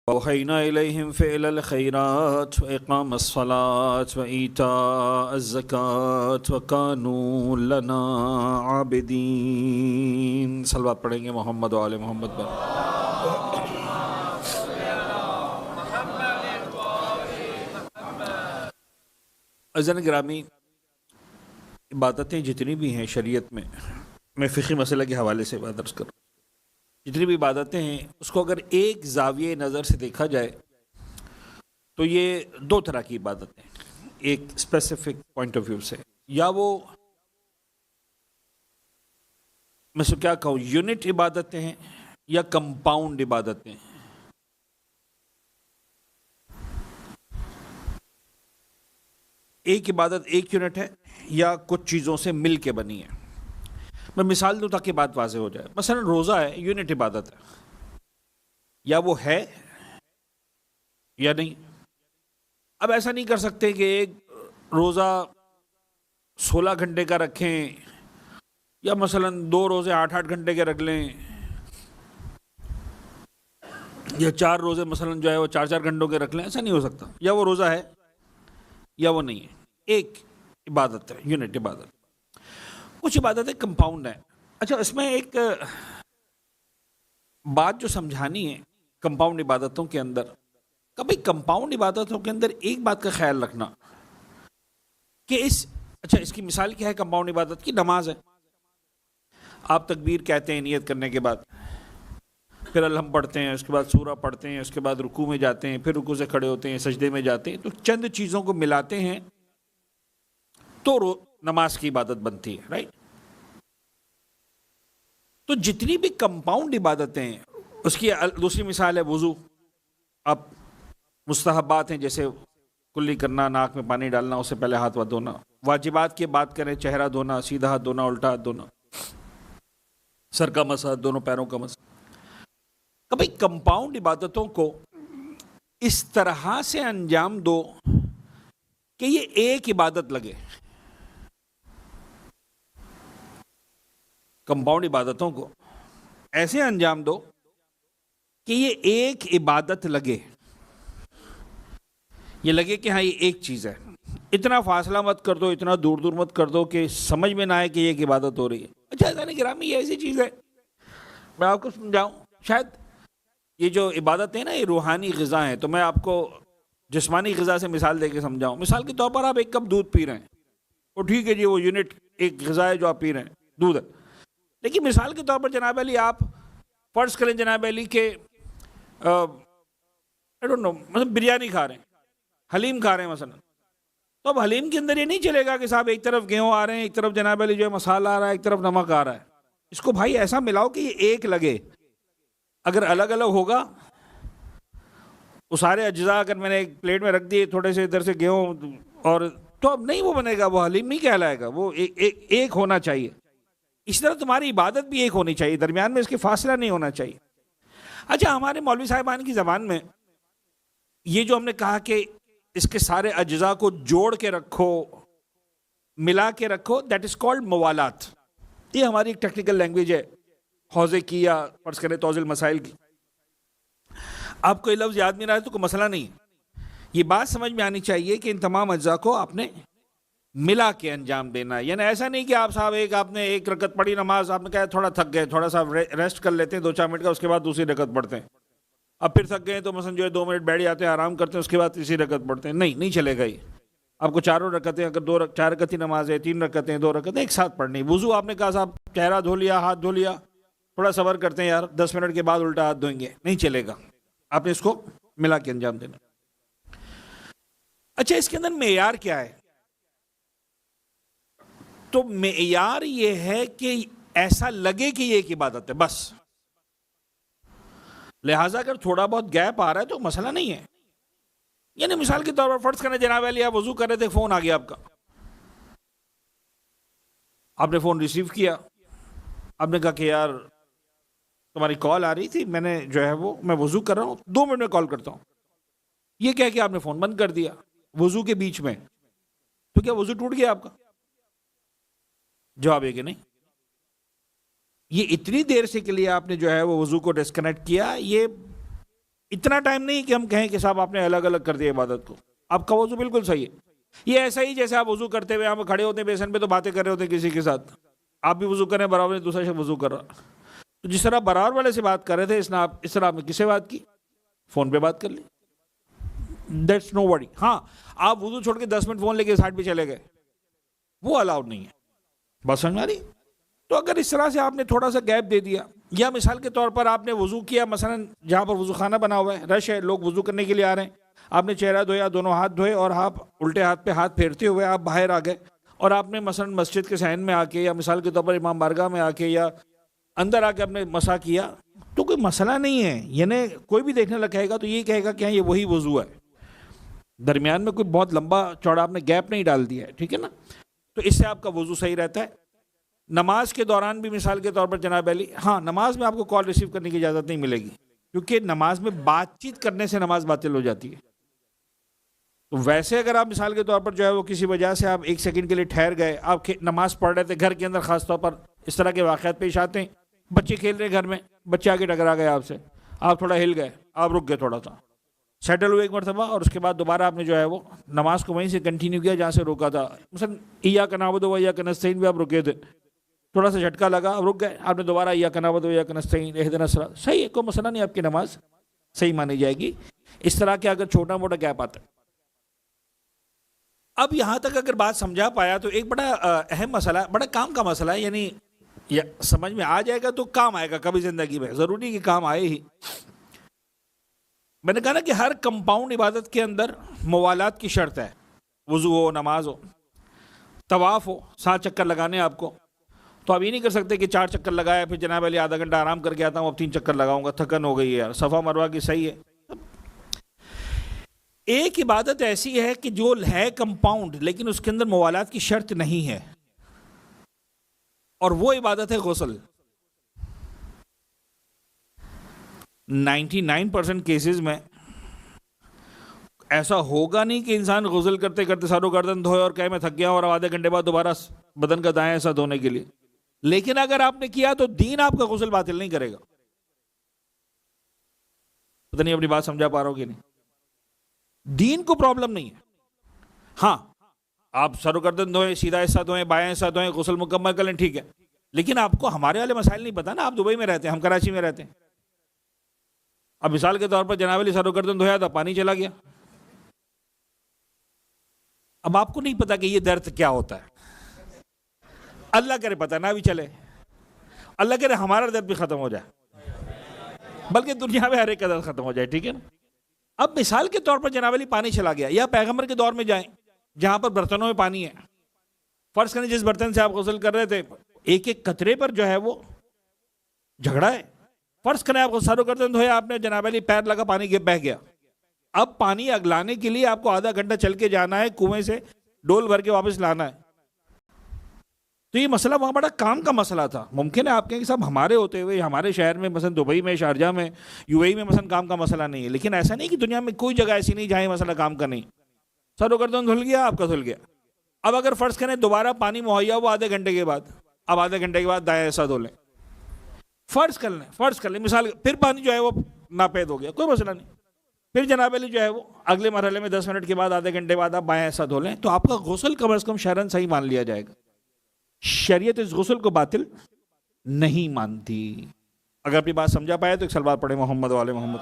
وأوحينا إليهم فعل الخيرات وإقام الصلاة وإيتاء الزكاة وكانوا لنا عابدين. صلوات پڑھیں گے محمد و آل محمد پر. عزیزان گرامی، عبادتیں جتنی بھی ہیں شریعت میں فقہی مسئلہ کے حوالے سے بات عرض کروں، جتنی بھی عبادتیں ہیں اس کو اگر ایک زاویہ نظر سے دیکھا جائے تو یہ دو طرح کی عبادتیں ہیں. ایک اسپیسیفک پوائنٹ آف ویو سے، یا وہ میں سے کیا کہوں یونٹ عبادتیں ہیں یا کمپاؤنڈ عبادتیں ہیں. ایک عبادت ایک یونٹ ہے یا کچھ چیزوں سے مل کے بنی ہے. میں مثال دوں تاکہ بات واضح ہو جائے. مثلا روزہ ہے، یونٹ عبادت ہے، یا وہ ہے یا نہیں. اب ایسا نہیں کر سکتے کہ ایک روزہ 16 گھنٹے کا رکھیں یا مثلا 2 روزے 8 گھنٹے کے رکھ لیں، یا 4 روزے مثلا جو ہے وہ 4 گھنٹوں کے رکھ لیں. ایسا نہیں ہو سکتا. یا وہ روزہ ہے یا وہ نہیں ہے. ایک عبادت ہے، یونٹ عبادت. کچھ عبادتیں کمپاؤنڈ ہیں. اچھا، اس میں ایک بات جو سمجھانی ہے کمپاؤنڈ عبادتوں کے اندر، کبھی کمپاؤنڈ عبادتوں کے اندر ایک بات کا خیال رکھنا کہ اس کی مثال کیا ہے. کمپاؤنڈ عبادت کی نماز ہے. آپ تکبیر کہتے ہیں نیت کرنے کے بعد، پھر الحمد پڑھتے ہیں، اس کے بعد سورہ پڑھتے ہیں، اس کے بعد رکوع میں جاتے ہیں، پھر رکوع سے کھڑے ہوتے ہیں، سجدے میں جاتے ہیں. تو چند چیزوں کو ملاتے ہیں تو نماز کی عبادت بنتی ہے، رائٹ. تو جتنی بھی کمپاؤنڈ عبادتیں ہیں، اس کی دوسری مثال ہے وضو. اب مستحبات ہیں جیسے کلی کرنا، ناک میں پانی ڈالنا، اس سے پہلے ہاتھ دھونا. واجبات کی بات کریں، چہرہ دھونا، سیدھا ہاتھ دھونا، الٹا ہاتھ دھونا، سر کا مسح، دونوں پیروں کا مسح. کبھی کمپاؤنڈ عبادتوں کو اس طرح سے انجام دو کہ یہ ایک عبادت لگے. کمپاؤنڈ عبادتوں کو ایسے انجام دو کہ یہ ایک عبادت لگے. یہ لگے کہ ہاں یہ ایک چیز ہے. اتنا فاصلہ مت کر دو، اتنا دور دور مت کر دو کہ سمجھ میں نہ آئے کہ یہ ایک عبادت ہو رہی ہے. اچھا عزیزان گرامی، یہ ایسی چیز ہے، میں آپ کو سمجھاؤں. شاید یہ جو عبادت ہے نا، یہ روحانی غذا ہے. تو میں آپ کو جسمانی غذا سے مثال دے کے سمجھاؤں. مثال کے طور پر آپ ایک کپ دودھ پی رہے ہیں، وہ ٹھیک ہے جی، وہ یونٹ ایک غذا ہے جو آپ پی رہے ہیں، دودھ ہے. لیکن مثال کے طور پر جناب علی، آپ فرض کریں جناب علی کہ مثلا بریانی کھا رہے ہیں، حلیم کھا رہے ہیں مثلا. تو اب حلیم کے اندر یہ نہیں چلے گا کہ صاحب ایک طرف گیہوں آ رہے ہیں، ایک طرف جناب علی جو ہے مسالہ آ رہا ہے، ایک طرف نمک آ رہا ہے. اس کو بھائی ایسا ملاؤ کہ یہ ایک لگے. اگر الگ الگ ہوگا، وہ سارے اجزاء اگر میں نے ایک پلیٹ میں رکھ دیے، تھوڑے سے ادھر سے گیہوں، اور تو اب نہیں وہ بنے گا، وہ حلیم نہیں کہلائے گا. وہ ایک ہونا چاہیے. اس طرح تمہاری عبادت بھی ایک ہونی چاہیے، درمیان میں اس کے فاصلہ نہیں ہونا چاہیے. اچھا، ہمارے مولوی صاحبان کی زبان میں یہ جو ہم نے کہا کہ اس کے سارے اجزاء کو جوڑ کے رکھو، ملا کے رکھو، دیٹ از کالڈ موالات. یہ ہماری ایک ٹیکنیکل لینگویج ہے، حوزے کی یا فرض کریں توضیح المسائل کی. آپ کو یہ لفظ یاد نہیں رہا ہے تو کوئی مسئلہ نہیں. یہ بات سمجھ میں آنی چاہیے کہ ان تمام اجزاء کو آپ نے ملا کے انجام دینا. یعنی ایسا نہیں کہ آپ صاحب آپ نے ایک رکعت پڑھی نماز، آپ نے کہا تھوڑا تھک گئے، تھوڑا سا ریسٹ کر لیتے ہیں 2-4 منٹ کا، اس کے بعد دوسری رکعت پڑھتے ہیں. اب پھر تھک گئے تو مثلا جو ہے 2 منٹ بیٹھ جاتے ہیں، آرام کرتے ہیں، اس کے بعد تیسری رکعت پڑھتے ہیں. نہیں چلے گا. یہ آپ کو چاروں رکعتیں، اگر 4 رکعت کی نماز ہے، 3 رکعتیں، 2 رکعتیں ایک ساتھ پڑھنی. وضو آپ نے کہا صاحب چہرہ دھو لیا، ہاتھ دھو لیا، تھوڑا صبر کرتے ہیں یار، 10 منٹ کے بعد الٹا ہاتھ دھوئیں گے. نہیں چلے گا. آپ نے اس کو ملا کے انجام دینا. اچھا، اس کے اندر معیار کیا ہے؟ تو معیار یہ ہے کہ ایسا لگے کہ یہ ایک عبادت ہے بس. لہٰذا اگر تھوڑا بہت گیپ آ رہا ہے تو مسئلہ نہیں ہے. یعنی مثال کے طور پر فرض کریں جناب علی، آپ وضو کر رہے تھے، فون آ گیا آپ کا، آپ نے فون ریسیو کیا، آپ نے کہا کہ یار تمہاری کال آ رہی تھی، میں نے جو ہے وہ میں وضو کر رہا ہوں، 2 منٹ میں کال کرتا ہوں. یہ کہہ کہ آپ نے فون بند کر دیا وضو کے بیچ میں. تو کیا وضو ٹوٹ گیا آپ کا؟ جواب ہے کہ نہیں. یہ اتنی دیر سے کے لیے آپ نے جو ہے وہ وضو کو ڈسکنیکٹ کیا، یہ اتنا ٹائم نہیں کہ ہم کہیں کہ صاحب آپ نے الگ الگ کر دیا عبادت کو. آپ کا وضو بالکل صحیح ہے. یہ ایسا ہی جیسے آپ وضو کرتے ہوئے یہاں پہ کھڑے ہوتے ہیں بیسن پہ تو باتیں کر رہے ہوتے ہیں کسی کے ساتھ. آپ بھی وضو کریں برابر دوسرا شخص وضو کر رہا. تو جس طرح برابر والے سے بات کر رہے تھے اس طرح آپ نے کس سے بات کی؟ فون پہ بات کر لی. دیٹس نو وری. ہاں آپ وضو چھوڑ کے 10 منٹ فون لے کے سائڈ پہ چلے گئے, وہ الاؤڈ نہیں ہے. بات سمجھ آ رہی؟ تو اگر اس طرح سے آپ نے تھوڑا سا گیپ دے دیا, یا مثال کے طور پر آپ نے وضو کیا, مثلا جہاں پر وضو خانہ بنا ہوا ہے, رش ہے, لوگ وضو کرنے کے لیے آ رہے ہیں, آپ نے چہرہ دھویا, دونوں ہاتھ دھوئے, اور آپ الٹے ہاتھ پہ ہاتھ پھیرتے ہوئے آپ باہر آ گئے, اور آپ نے مثلا مسجد کے صحن میں آ کے, یا مثال کے طور پر امام بارگاہ میں آ کے, یا اندر آ کے آپ نے مسا کیا, تو کوئی مسئلہ نہیں ہے. یعنی کوئی بھی دیکھنے لگے گا تو یہ کہے گا کہ ہاں یہ وہی وضو ہے, درمیان میں کوئی بہت لمبا چوڑا آپ نے گیپ نہیں ڈال دیا ہے, ٹھیک ہے نا. تو اس سے آپ کا وضو صحیح رہتا ہے. نماز کے دوران بھی مثال کے طور پر جناب علی, ہاں نماز میں آپ کو کال ریسیو کرنے کی اجازت نہیں ملے گی, کیونکہ نماز میں بات چیت کرنے سے نماز باطل ہو جاتی ہے. تو ویسے اگر آپ مثال کے طور پر جو ہے وہ کسی وجہ سے آپ 1 سیکنڈ کے لیے ٹھہر گئے, آپ نماز پڑھ رہے تھے گھر کے اندر, خاص طور پر اس طرح کے واقعات پیش آتے ہیں, بچے کھیل رہے گھر میں, بچے آگے ٹکرا گئے آپ سے, آپ تھوڑا ہل گئے, آپ رک گئے, تھوڑا سا سیٹل ہوئے ایک مرتبہ, اور اس کے بعد دوبارہ آپ نے جو ہے وہ نماز کو وہیں سے کنٹینیو کیا جہاں سے روکا تھا. مثلا ایاک نعبد و ایاک نستعین بھی آپ رکے تھے, تھوڑا سا جھٹکا لگا, آپ رک گئے, آپ نے دوبارہ ایاک نعبد و ایاک نستعین اہدنا الصراط, صحیح ہے, کوئی مسئلہ نہیں, آپ کی نماز صحیح مانی جائے گی. اس طرح کے اگر چھوٹا موٹا گیپ آتا ہے. اب یہاں تک اگر بات سمجھا پایا تو ایک بڑا اہم مسئلہ, بڑا کام کا مسئلہ ہے, یعنی سمجھ میں آ جائے گا تو کام آئے گا کبھی زندگی میں, ضروری کہ کام آئے ہی. میں نے کہا نا کہ ہر کمپاؤنڈ عبادت کے اندر موالات کی شرط ہے, وضو ہو, نماز ہو, طواف ہو, 7 چکر لگانے آپ کو. تو آپ یہ نہیں کر سکتے کہ 4 چکر لگایا پھر جناب علی آدھا گھنٹہ آرام کر کے آتا ہوں, اب 3 چکر لگاؤں گا, تھکن ہو گئی ہے یار, صفا مروہ کی صحیح ہے. ایک عبادت ایسی ہے کہ جو ہے کمپاؤنڈ لیکن اس کے اندر موالات کی شرط نہیں ہے, اور وہ عبادت ہے غسل. 99% کیسز میں ایسا ہوگا نہیں کہ انسان غسل کرتے کرتے ساروں گردن دھوئے اور کہے میں تھک گیا اور آدھے گھنٹے بعد دوبارہ بدن کا دائیں ایسا دھونے کے لیے. لیکن اگر آپ نے کیا تو دین آپ کا غسل باطل نہیں کرے گا. پتہ نہیں اپنی بات سمجھا پا رہا ہو کہ نہیں. دین کو پرابلم نہیں ہے. ہاں آپ سر و گردن دھوئیں, سیدھا حصہ دھوئیں, بایاں حصہ دھوئیں, غسل مکمل کر لیں, ٹھیک ہے. لیکن آپ کو ہمارے والے مسائل نہیں پتا نا, آپ دبئی میں رہتے ہیں, ہم کراچی میں رہتے ہیں. اب مثال کے طور پر جناب علی سر و گردن دھویا تھا, پانی چلا گیا. اب آپ کو نہیں پتا کہ یہ درد کیا ہوتا ہے, اللہ کرے پتا نہ بھی چلے, اللہ کرے ہمارا درد بھی ختم ہو جائے, بلکہ دنیا میں ہر ایک کا درد ختم ہو جائے, ٹھیک ہے نا. اب مثال کے طور پر جناب علی پانی چلا گیا, یا پیغمبر کے دور میں جائیں جہاں پر برتنوں میں پانی ہے. فرض کریں جس برتن سے آپ غسل کر رہے تھے, ایک ایک قطرے پر جو ہے وہ جھگڑا ہے. فرض کریں آپ سر و گردن دھویا, آپ نے جناب علی پیر لگا, پانی بہ گیا. اب پانی اگلانے کے لیے آپ کو آدھا گھنٹہ چل کے جانا ہے, کنویں سے ڈول بھر کے واپس لانا ہے. تو یہ مسئلہ وہاں بڑا کام کا مسئلہ تھا. ممکن ہے آپ کہیں کہ صاحب ہمارے ہوتے ہوئے ہمارے شہر میں مثلا دبئی میں, شارجہ میں, یو اے ای میں مثلا کام کا مسئلہ نہیں ہے, لیکن ایسا نہیں کہ دنیا میں کوئی جگہ ایسی نہیں جہاں یہ مسئلہ کام کا نہیں. سر و گردن دھل گیا, آپ کا دھل گیا. اب اگر فرض کریں دوبارہ پانی مہیا ہوا آدھے گھنٹے کے بعد, اب آدھے گھنٹے کے بعد دائیں ایسا دھو لیں, فرض کر لیں مثال, پھر پانی جو ہے وہ ناپید ہو گیا, کوئی مسئلہ نہیں. پھر جناب علی جو ہے وہ اگلے مرحلے میں 10 منٹ کے بعد, آدھے گھنٹے بعد آپ بائیں ایسا دھو لیں, تو آپ کا غسل کم از کم شرعاً صحیح مان لیا جائے گا. شریعت اس غسل کو باطل نہیں مانتی. اگر اپنی بات سمجھا پائے تو ایک سلوات پڑھیں محمد والے محمد.